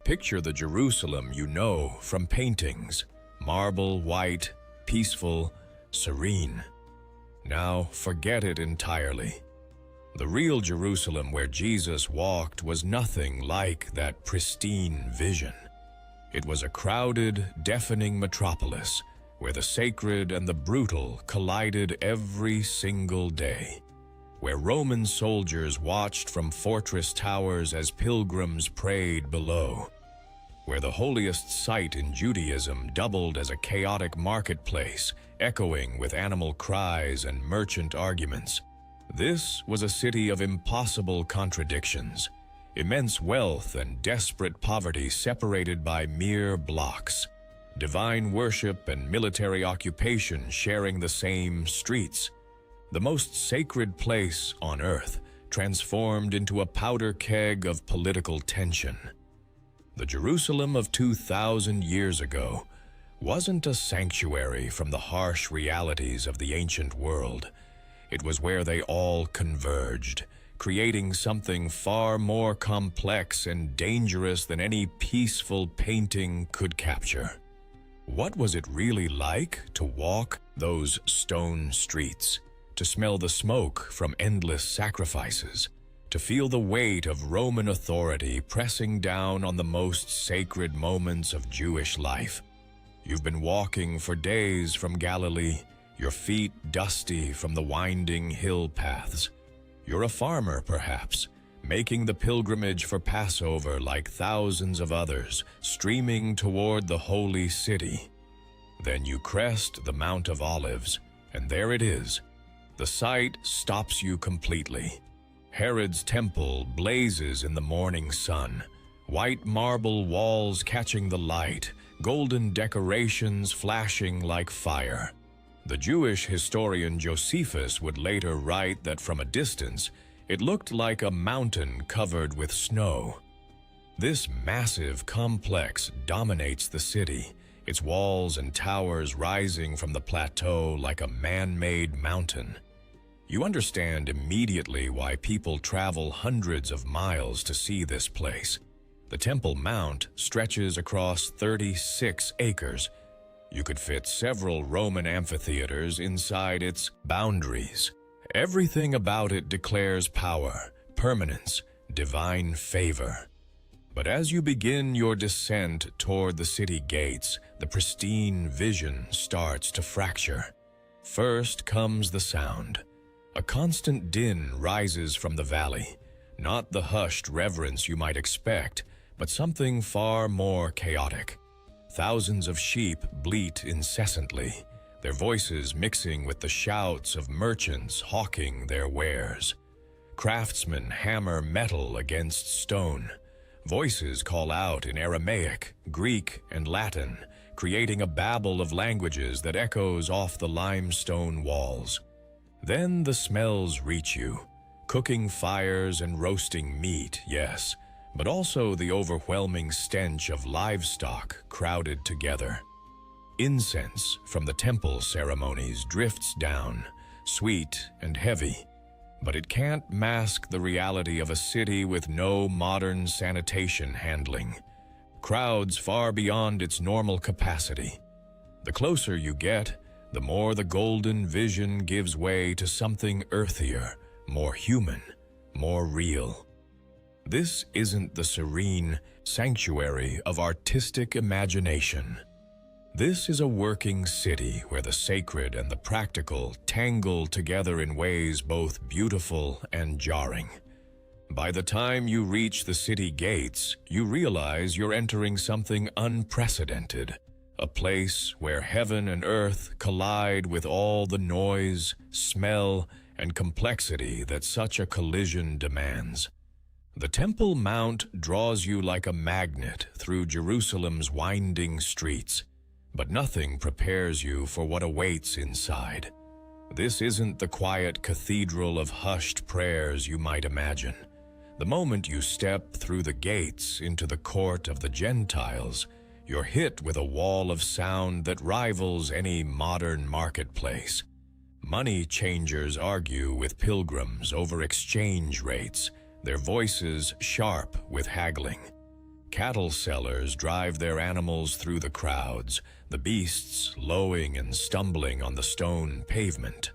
Picture the Jerusalem you know from paintings, marble white, peaceful, serene. Now forget it entirely. The real Jerusalem where Jesus walked was nothing like that pristine vision. It was a crowded, deafening metropolis where the sacred and the brutal collided every single day, where Roman soldiers watched from fortress towers as pilgrims prayed below, where the holiest site in Judaism doubled as a chaotic marketplace, echoing with animal cries and merchant arguments. This was a city of impossible contradictions, immense wealth and desperate poverty separated by mere blocks, divine worship and military occupation sharing the same streets, the most sacred place on earth transformed into a powder keg of political tension. The Jerusalem of 2,000 years ago wasn't a sanctuary from the harsh realities of the ancient world. It was where they all converged, creating something far more complex and dangerous than any peaceful painting could capture. What was it really like to walk those stone streets, to smell the smoke from endless sacrifices, to feel the weight of Roman authority pressing down on the most sacred moments of Jewish life? You've been walking for days from Galilee, your feet dusty from the winding hill paths. You're a farmer, perhaps, making the pilgrimage for Passover like thousands of others, streaming toward the holy city. Then you crest the Mount of Olives, and there it is. The sight stops you completely. Herod's temple blazes in the morning sun, white marble walls catching the light, golden decorations flashing like fire. The Jewish historian Josephus would later write that from a distance, it looked like a mountain covered with snow. This massive complex dominates the city, its walls and towers rising from the plateau like a man-made mountain. You understand immediately why people travel hundreds of miles to see this place. The Temple Mount stretches across 36 acres. You could fit several Roman amphitheaters inside its boundaries. Everything about it declares power, permanence, divine favor. But as you begin your descent toward the city gates, the pristine vision starts to fracture. First comes the sound. A constant din rises from the valley, not the hushed reverence you might expect, but something far more chaotic. Thousands of sheep bleat incessantly, their voices mixing with the shouts of merchants hawking their wares. Craftsmen hammer metal against stone. Voices call out in Aramaic, Greek, and Latin, creating a babel of languages that echoes off the limestone walls. Then the smells reach you, cooking fires and roasting meat, yes, but also the overwhelming stench of livestock crowded together. Incense from the temple ceremonies drifts down, sweet and heavy, but it can't mask the reality of a city with no modern sanitation handling. Crowds far beyond its normal capacity. The closer you get, the more the golden vision gives way to something earthier, more human, more real. This isn't the serene sanctuary of artistic imagination. This is a working city where the sacred and the practical tangle together in ways both beautiful and jarring. By the time you reach the city gates, you realize you're entering something unprecedented, a place where heaven and earth collide with all the noise, smell, and complexity that such a collision demands. The Temple Mount draws you like a magnet through Jerusalem's winding streets, but nothing prepares you for what awaits inside. This isn't the quiet cathedral of hushed prayers you might imagine. The moment you step through the gates into the court of the Gentiles, you're hit with a wall of sound that rivals any modern marketplace. Money changers argue with pilgrims over exchange rates, their voices sharp with haggling. Cattle sellers drive their animals through the crowds, the beasts lowing and stumbling on the stone pavement.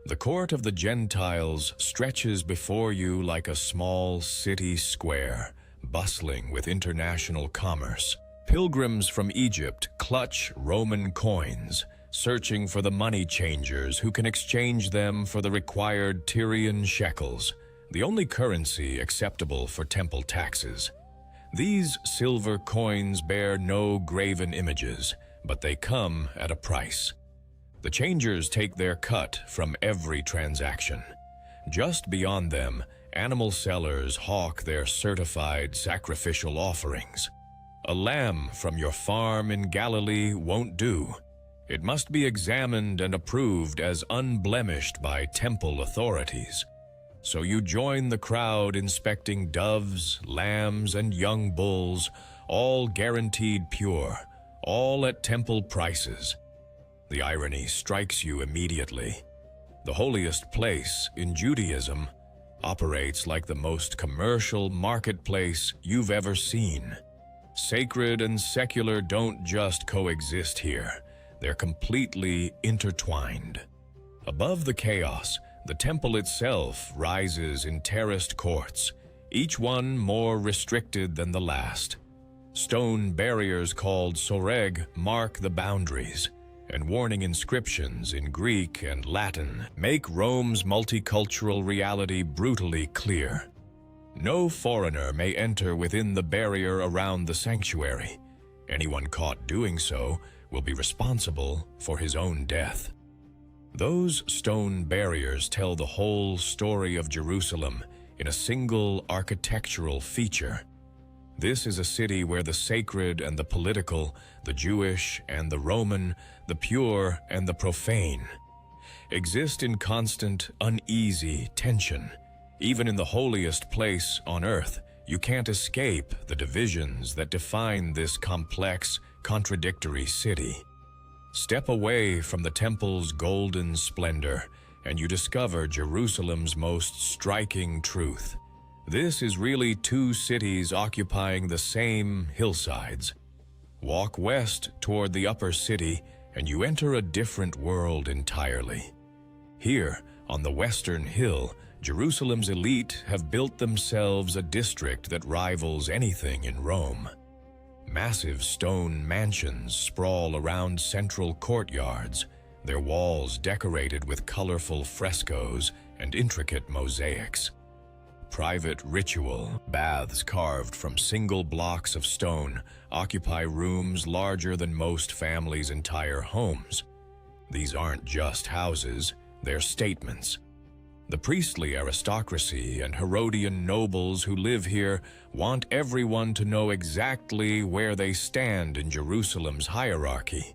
The court of the Gentiles stretches before you like a small city square, bustling with international commerce. Pilgrims from Egypt clutch Roman coins, searching for the money changers who can exchange them for the required Tyrian shekels, the only currency acceptable for temple taxes. These silver coins bear no graven images, but they come at a price. The changers take their cut from every transaction. Just beyond them, animal sellers hawk their certified sacrificial offerings. A lamb from your farm in Galilee won't do. It must be examined and approved as unblemished by temple authorities. So you join the crowd inspecting doves, lambs, and young bulls, all guaranteed pure, all at temple prices. The irony strikes you immediately. The holiest place in Judaism operates like the most commercial marketplace you've ever seen. Sacred and secular don't just coexist here. They're completely intertwined. Above the chaos, the temple itself rises in terraced courts, each one more restricted than the last. Stone barriers called soreg mark the boundaries, and warning inscriptions in Greek and Latin make Rome's multicultural reality brutally clear. No foreigner may enter within the barrier around the sanctuary. Anyone caught doing so will be responsible for his own death. Those stone barriers tell the whole story of Jerusalem in a single architectural feature. This is a city where the sacred and the political, the Jewish and the Roman, the pure and the profane, exist in constant, uneasy tension. Even in the holiest place on earth, you can't escape the divisions that define this complex, contradictory city. Step away from the temple's golden splendor, and you discover Jerusalem's most striking truth. This is really two cities occupying the same hillsides. Walk west toward the upper city, and you enter a different world entirely. Here, on the western hill, Jerusalem's elite have built themselves a district that rivals anything in Rome. Massive stone mansions sprawl around central courtyards, their walls decorated with colorful frescoes and intricate mosaics. Private ritual baths carved from single blocks of stone occupy rooms larger than most families' entire homes. These aren't just houses, they're statements. The priestly aristocracy and Herodian nobles who live here want everyone to know exactly where they stand in Jerusalem's hierarchy.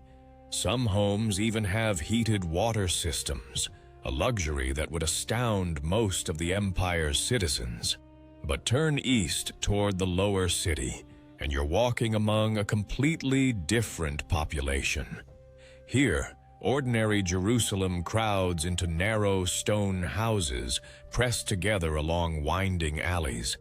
Some homes even have heated water systems, a luxury that would astound most of the empire's citizens. But turn east toward the lower city, and you're walking among a completely different population. Here, ordinary Jerusalem crowds into narrow stone houses pressed together along winding alleys.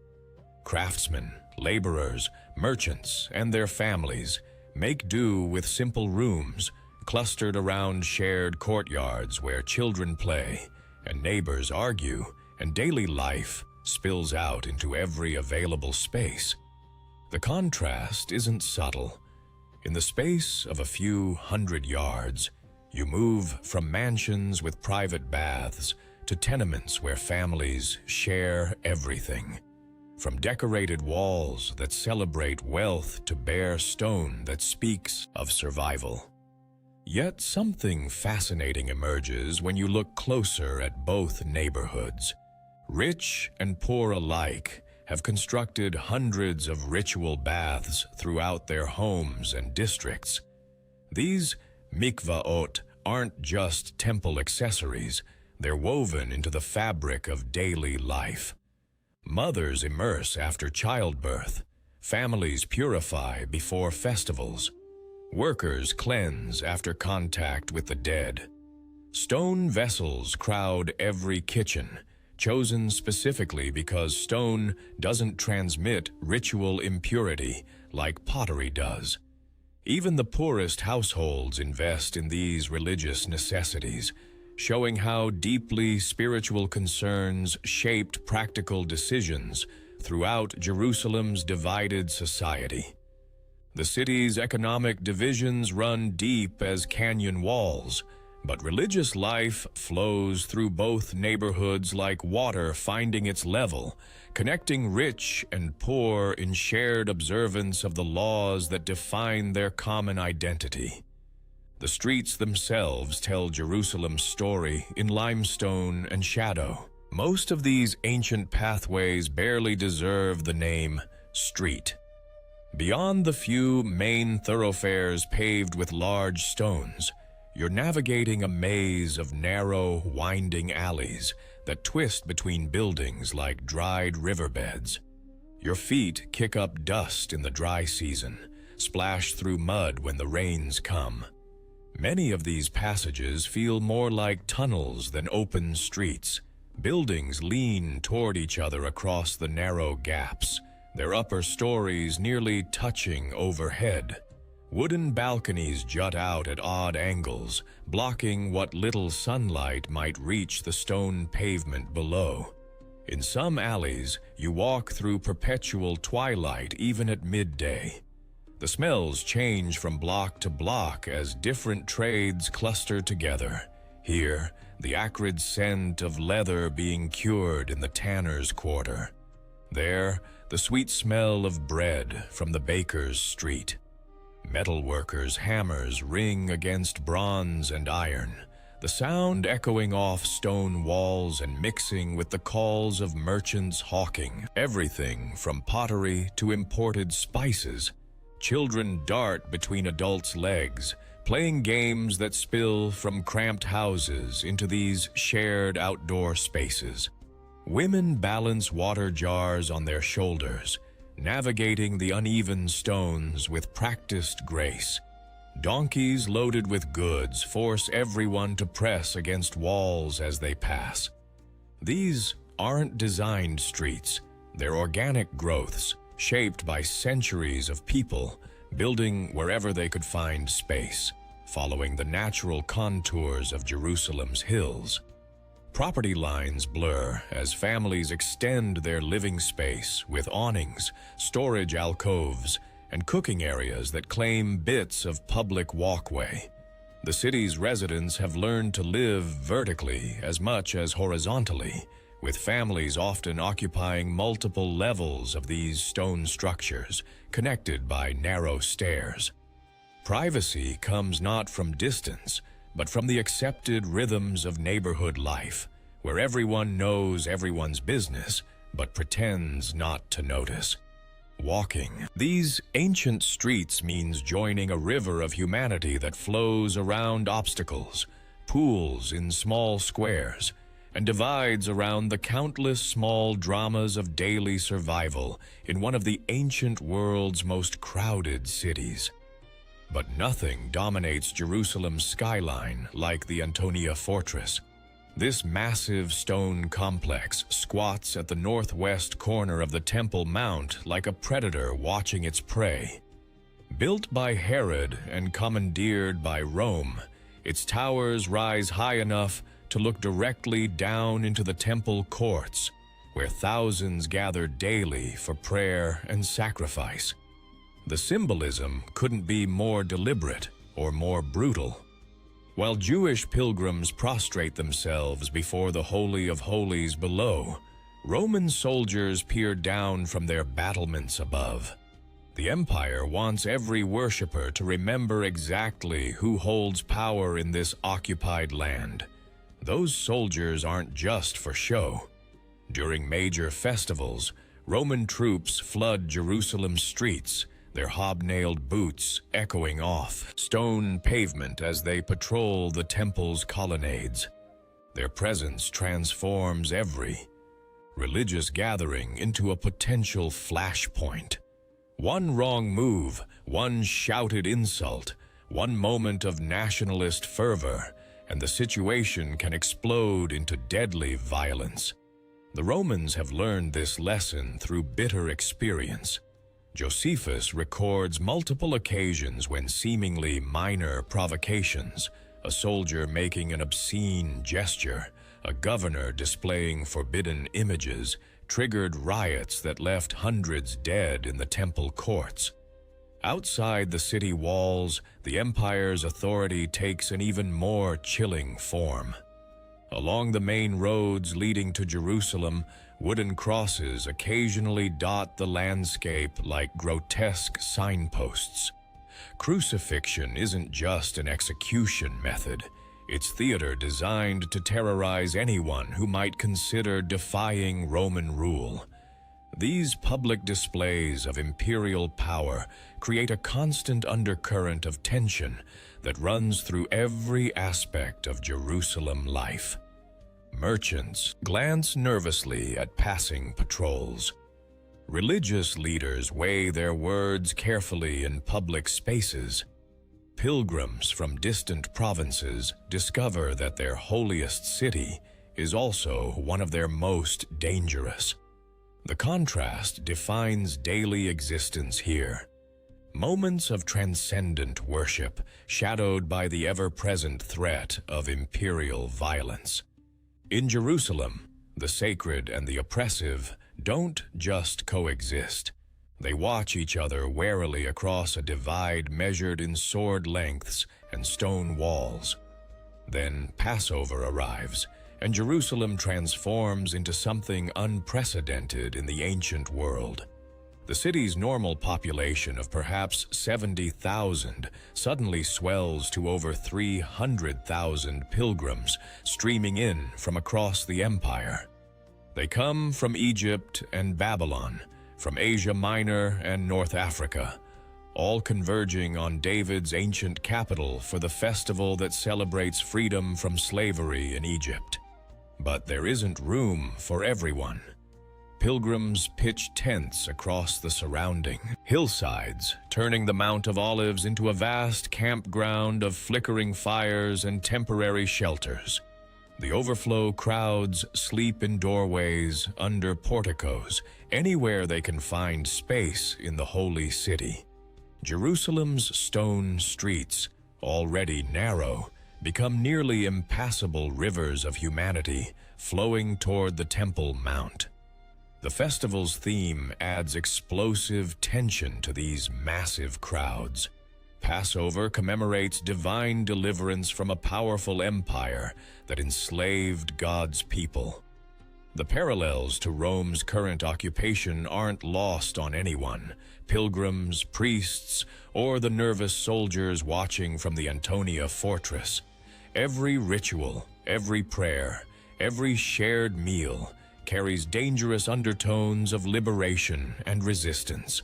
Craftsmen, laborers, merchants, and their families make do with simple rooms clustered around shared courtyards where children play and neighbors argue, and daily life spills out into every available space. The contrast isn't subtle. In the space of a few hundred yards, you move from mansions with private baths to tenements where families share everything. From decorated walls that celebrate wealth to bare stone that speaks of survival. Yet something fascinating emerges when you look closer at both neighborhoods. Rich and poor alike have constructed hundreds of ritual baths throughout their homes and districts. These mikvaot aren't just temple accessories, they're woven into the fabric of daily life. Mothers immerse after childbirth, families purify before festivals, workers cleanse after contact with the dead. Stone vessels crowd every kitchen, chosen specifically because stone doesn't transmit ritual impurity like pottery does. Even the poorest households invest in these religious necessities, showing how deeply spiritual concerns shaped practical decisions throughout Jerusalem's divided society. The city's economic divisions run deep as canyon walls, but religious life flows through both neighborhoods like water finding its level, connecting rich and poor in shared observance of the laws that define their common identity. The streets themselves tell Jerusalem's story in limestone and shadow. Most of these ancient pathways barely deserve the name street. Beyond the few main thoroughfares paved with large stones, you're navigating a maze of narrow, winding alleys that twist between buildings like dried riverbeds. Your feet kick up dust in the dry season, splash through mud when the rains come. Many of these passages feel more like tunnels than open streets. Buildings lean toward each other across the narrow gaps, their upper stories nearly touching overhead. Wooden balconies jut out at odd angles, blocking what little sunlight might reach the stone pavement below. In some alleys, you walk through perpetual twilight even at midday. The smells change from block to block as different trades cluster together. Here, the acrid scent of leather being cured in the tanner's quarter. There, the sweet smell of bread from the baker's street. Metalworkers' hammers ring against bronze and iron, the sound echoing off stone walls and mixing with the calls of merchants hawking everything from pottery to imported spices. Children dart between adults' legs, playing games that spill from cramped houses into these shared outdoor spaces. Women balance water jars on their shoulders, navigating the uneven stones with practiced grace. Donkeys loaded with goods force everyone to press against walls as they pass. These aren't designed streets, they're organic growths, shaped by centuries of people building wherever they could find space, following the natural contours of Jerusalem's hills. Property lines blur as families extend their living space with awnings, storage alcoves, and cooking areas that claim bits of public walkway. The city's residents have learned to live vertically as much as horizontally, with families often occupying multiple levels of these stone structures, connected by narrow stairs. Privacy comes not from distance, but from the accepted rhythms of neighborhood life, where everyone knows everyone's business, but pretends not to notice. Walking these ancient streets means joining a river of humanity that flows around obstacles, pools in small squares, and divides around the countless small dramas of daily survival in one of the ancient world's most crowded cities. But nothing dominates Jerusalem's skyline like the Antonia Fortress. This massive stone complex squats at the northwest corner of the Temple Mount like a predator watching its prey. Built by Herod and commandeered by Rome, its towers rise high enough to look directly down into the temple courts, where thousands gather daily for prayer and sacrifice. The symbolism couldn't be more deliberate or more brutal. While Jewish pilgrims prostrate themselves before the Holy of Holies below, Roman soldiers peer down from their battlements above. The empire wants every worshiper to remember exactly who holds power in this occupied land. Those soldiers aren't just for show. During major festivals, Roman troops flood Jerusalem's streets, their hobnailed boots echoing off stone pavement as they patrol the temple's colonnades. Their presence transforms every religious gathering into a potential flashpoint. One wrong move, one shouted insult, one moment of nationalist fervor, and the situation can explode into deadly violence. The Romans have learned this lesson through bitter experience. Josephus records multiple occasions when seemingly minor provocations, a soldier making an obscene gesture, a governor displaying forbidden images, triggered riots that left hundreds dead in the temple courts. Outside the city walls, the empire's authority takes an even more chilling form. Along the main roads leading to Jerusalem, wooden crosses occasionally dot the landscape like grotesque signposts. Crucifixion isn't just an execution method. It's theater designed to terrorize anyone who might consider defying Roman rule. These public displays of imperial power create a constant undercurrent of tension that runs through every aspect of Jerusalem life. Merchants glance nervously at passing patrols. Religious leaders weigh their words carefully in public spaces. Pilgrims from distant provinces discover that their holiest city is also one of their most dangerous. The contrast defines daily existence here. Moments of transcendent worship, shadowed by the ever-present threat of imperial violence. In Jerusalem, the sacred and the oppressive don't just coexist. They watch each other warily across a divide measured in sword lengths and stone walls. Then Passover arrives, and Jerusalem transforms into something unprecedented in the ancient world. The city's normal population of perhaps 70,000 suddenly swells to over 300,000 pilgrims streaming in from across the empire. They come from Egypt and Babylon, from Asia Minor and North Africa, all converging on David's ancient capital for the festival that celebrates freedom from slavery in Egypt. But there isn't room for everyone. Pilgrims pitch tents across the surrounding hillsides, turning the Mount of Olives into a vast campground of flickering fires and temporary shelters. The overflow crowds sleep in doorways, under porticos, anywhere they can find space in the holy city. Jerusalem's stone streets, already narrow, become nearly impassable rivers of humanity flowing toward the Temple Mount. The festival's theme adds explosive tension to these massive crowds. Passover commemorates divine deliverance from a powerful empire that enslaved God's people. The parallels to Rome's current occupation aren't lost on anyone, pilgrims, priests, or the nervous soldiers watching from the Antonia fortress. Every ritual, every prayer, every shared meal carries dangerous undertones of liberation and resistance.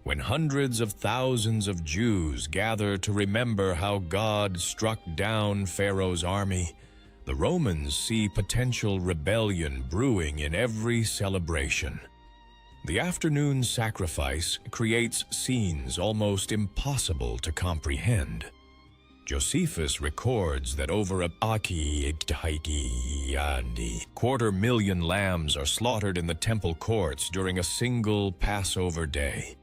When hundreds of thousands of Jews gather to remember how God struck down Pharaoh's army, the Romans see potential rebellion brewing in every celebration. The afternoon sacrifice creates scenes almost impossible to comprehend. Josephus records that over 250,000 lambs are slaughtered in the temple courts during a single Passover day.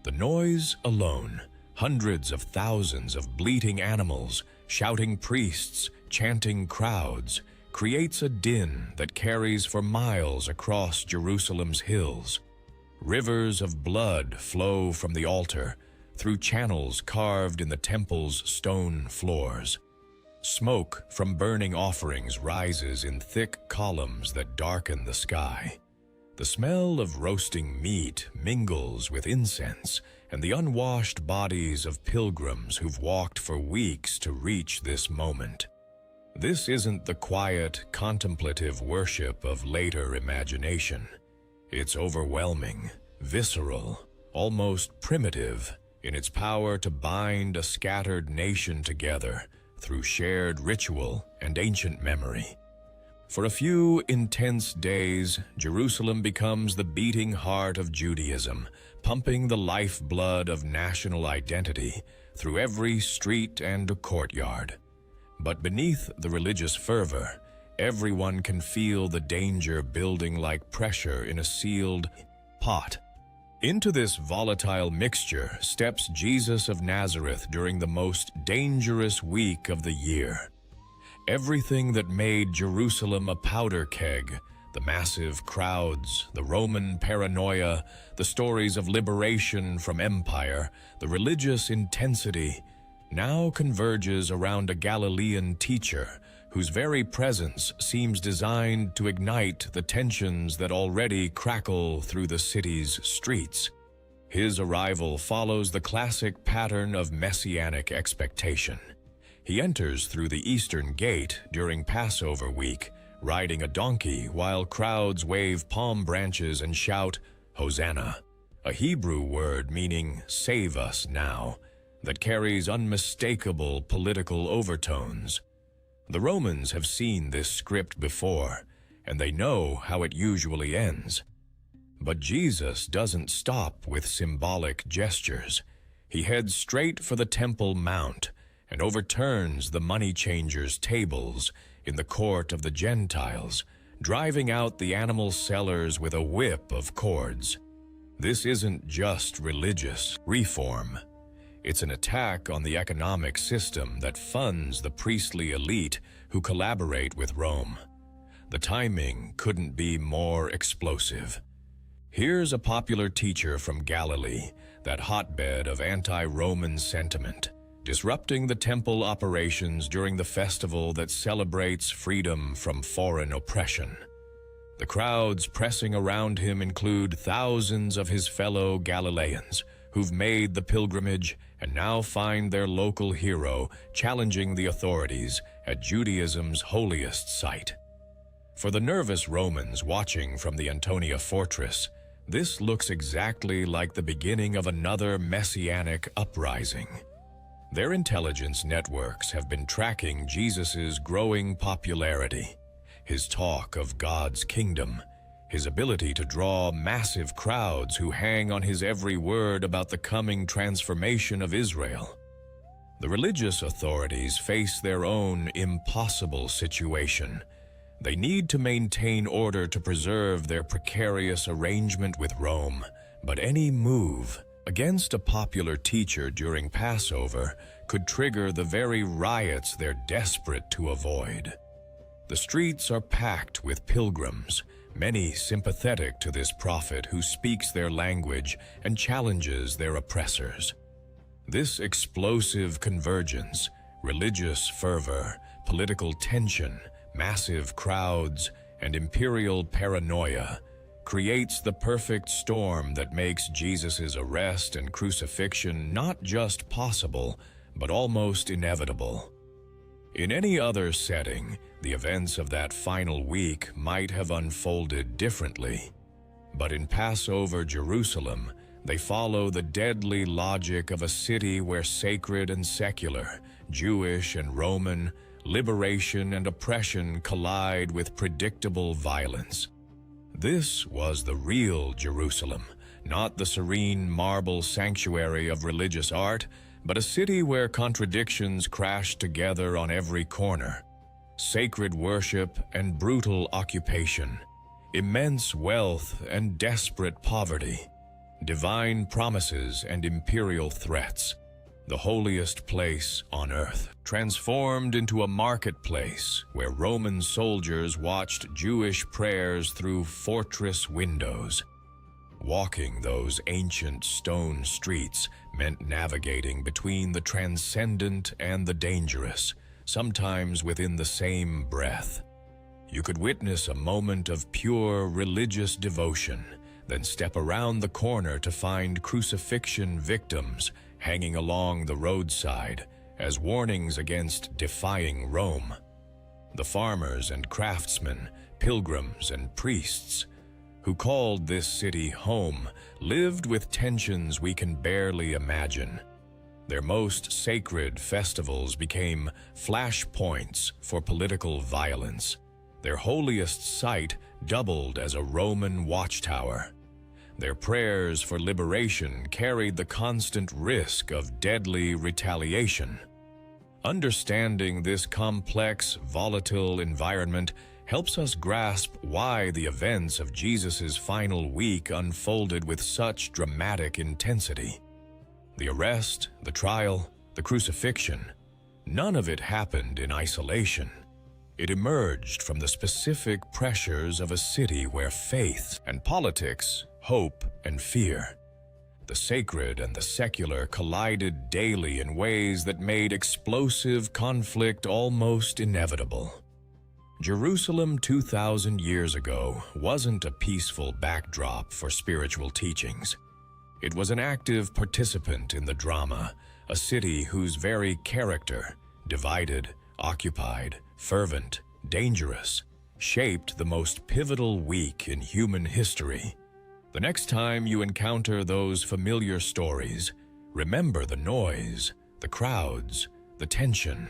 The noise alone, hundreds of thousands of bleating animals, shouting priests, chanting crowds, creates a din that carries for miles across Jerusalem's hills. Rivers of blood flow from the altar, through channels carved in the temple's stone floors. Smoke from burning offerings rises in thick columns that darken the sky. The smell of roasting meat mingles with incense and the unwashed bodies of pilgrims who've walked for weeks to reach this moment. This isn't the quiet, contemplative worship of later imagination. It's overwhelming, visceral, almost primitive, in its power to bind a scattered nation together through shared ritual and ancient memory. For a few intense days, Jerusalem becomes the beating heart of Judaism, pumping the lifeblood of national identity through every street and courtyard. But beneath the religious fervor, Everyone can feel the danger building like pressure in a sealed pot. Into this volatile mixture steps Jesus of Nazareth during the most dangerous week of the year. Everything that made Jerusalem a powder keg, the massive crowds, the Roman paranoia, the stories of liberation from empire, the religious intensity, now converges around a Galilean teacher whose very presence seems designed to ignite the tensions that already crackle through the city's streets. His arrival follows the classic pattern of messianic expectation. He enters through the eastern gate during Passover week, riding a donkey while crowds wave palm branches and shout, "Hosanna," a Hebrew word meaning "save us now," that carries unmistakable political overtones. The Romans have seen this script before, and they know how it usually ends. But Jesus doesn't stop with symbolic gestures. He heads straight for the Temple Mount and overturns the money changers' tables in the court of the Gentiles, driving out the animal sellers with a whip of cords. This isn't just religious reform. It's an attack on the economic system that funds the priestly elite who collaborate with Rome. The timing couldn't be more explosive. Here's a popular teacher from Galilee, that hotbed of anti-Roman sentiment, disrupting the temple operations during the festival that celebrates freedom from foreign oppression. The crowds pressing around him include thousands of his fellow Galileans who've made the pilgrimage and now find their local hero challenging the authorities at Judaism's holiest site. For the nervous Romans watching from the Antonia fortress, this looks exactly like the beginning of another messianic uprising. Their intelligence networks have been tracking Jesus's growing popularity, his talk of God's kingdom, his ability to draw massive crowds who hang on his every word about the coming transformation of Israel. The religious authorities face their own impossible situation. They need to maintain order to preserve their precarious arrangement with Rome, but any move against a popular teacher during Passover could trigger the very riots they're desperate to avoid. The streets are packed with pilgrims, many sympathetic to this prophet who speaks their language and challenges their oppressors. This explosive convergence, religious fervor, political tension, massive crowds, and imperial paranoia creates the perfect storm that makes Jesus' arrest and crucifixion not just possible, but almost inevitable. In any other setting, the events of that final week might have unfolded differently. But in Passover Jerusalem, they follow the deadly logic of a city where sacred and secular, Jewish and Roman, liberation and oppression collide with predictable violence. This was the real Jerusalem, not the serene marble sanctuary of religious art, but a city where contradictions crashed together on every corner. Sacred worship and brutal occupation, immense wealth and desperate poverty, divine promises and imperial threats. The holiest place on earth, transformed into a marketplace where Roman soldiers watched Jewish prayers through fortress windows. Walking those ancient stone streets meant navigating between the transcendent and the dangerous, sometimes within the same breath. You could witness a moment of pure religious devotion, then step around the corner to find crucifixion victims hanging along the roadside as warnings against defying Rome. The farmers and craftsmen, pilgrims and priests, who called this city home, lived with tensions we can barely imagine. Their most sacred festivals became flashpoints for political violence. Their holiest site doubled as a Roman watchtower. Their prayers for liberation carried the constant risk of deadly retaliation. Understanding this complex, volatile environment helps us grasp why the events of Jesus' final week unfolded with such dramatic intensity. The arrest, the trial, the crucifixion, none of it happened in isolation. It emerged from the specific pressures of a city where faith and politics, hope and fear, the sacred and the secular collided daily in ways that made explosive conflict almost inevitable. Jerusalem 2,000 years ago wasn't a peaceful backdrop for spiritual teachings. It was an active participant in the drama, a city whose very character, divided, occupied, fervent, dangerous, shaped the most pivotal week in human history. The next time you encounter those familiar stories, remember the noise, the crowds, the tension,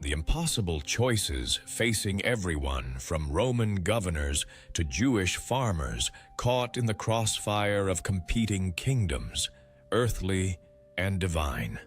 the impossible choices facing everyone from Roman governors to Jewish farmers caught in the crossfire of competing kingdoms, earthly and divine.